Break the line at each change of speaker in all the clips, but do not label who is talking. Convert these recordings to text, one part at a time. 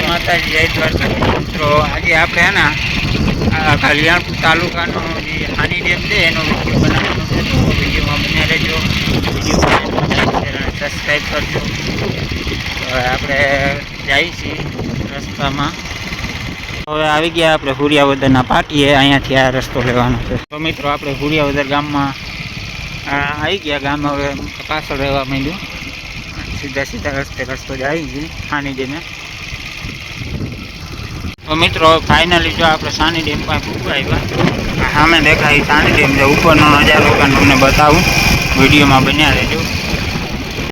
માતાજી, જય દ્વારકા મિત્રો। આજે આપણે હે ને કલ્યાણપુર તાલુકાનો જે હાની ડેમ છે એનો વિડીયો બનાવવાનો છે, તો વિડીયોમાં બન્યા રહેજો। વિડીયો સબસ્ક્રાઈબ કરજો। હવે આપણે જઈએ છીએ રસ્તામાં। હવે આવી ગયા આપણે હુરિયાવદરના પાટીએ, અહીંયાથી આ રસ્તો લેવાનો છે। તો મિત્રો આપણે હુરિયાવદર ગામમાં આવી ગયા। ગામ હવે પાછળ રહેવા માંડ્યું, સીધા સીધા રસ્તો જાય છે સાની ડેમે। તો મિત્રો ફાઇનલી જો આપણે સાની ડેમ પાસે ખૂબ આવ્યા। સામે દેખાય સાની ડેમ છે, ઉપરનો નજારો તમને બતાવું, વિડીયોમાં બન્યા રહેજો।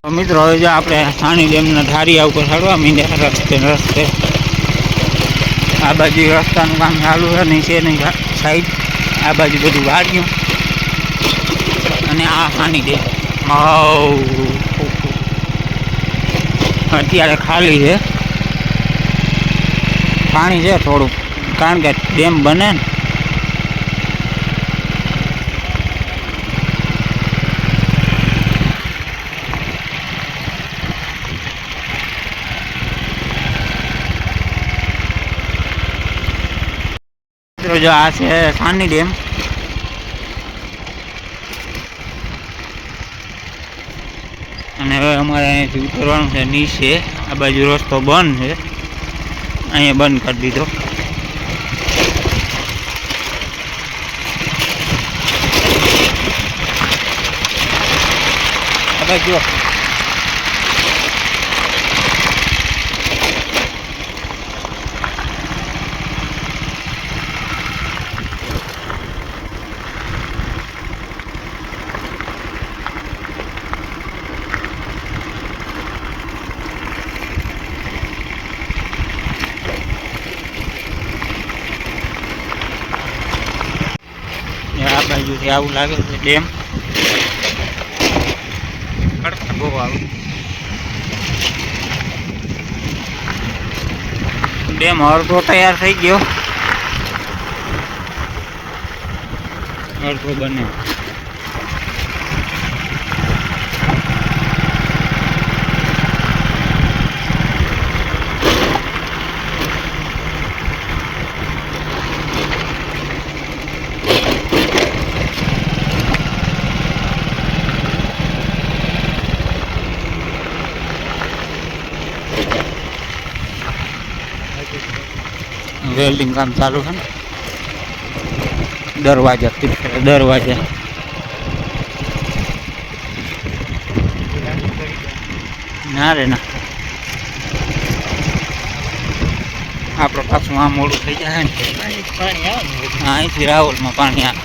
તો મિત્રો હવે જો આપણે સાની ડેમના ધારિયા ઉપર ચડવા માંડ્યા રસ્તે। આ બાજુ રસ્તાનું કામ ચાલુ છે, નીચેની સાઈડ આ બાજુ બધું વાળ્યું, અને આ સાની ડેમ અત્યારે ખાલી છે, પાણી છે થોડું, કારણ કે ડેમ બને ને। જો આ છે સાની ડેમ, અને હવે અમારે અહીંયાથી ઉતરવાનું છે નીચે। આ બાજુ રસ્તો બંધ છે, અહીંયા બંધ કરી દીધો। આ બાજુ આ બાજુથી આવું લાગે છે ડેમ, ખડખડ બહુ આવું ડેમ અડધો તૈયાર થઈ ગયો, અડધો બને। વેલ્ડિંગ કામ ચાલુ છે ને, દરવાજા ના રે ના, આપણે પાછું આ મોડું થઈ જાય ને, અહીંથી રાવલમાં પાણી આવે,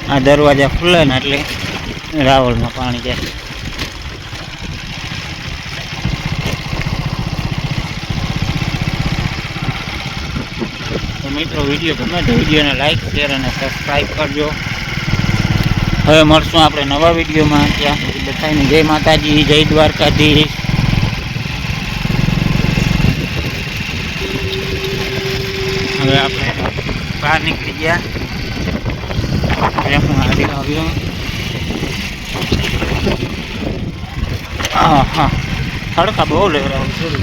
આ દરવાજા ખુલે ને એટલે રાવલમાં પાણી જાય। મિત્રો વિડીયો ગમે તો વિડીયોને લાઈક, શેર અને સબસ્ક્રાઈબ કરજો। હવે મળશું આપણે નવા વિડીયોમાં, ત્યાં સુધી બધાને જય માતાજી, જય દ્વારકાધીશ। હવે આપણે બહાર નીકળી ગયા, હું આવ્યો। હા, તડકા બહુ લેવડાવું છું।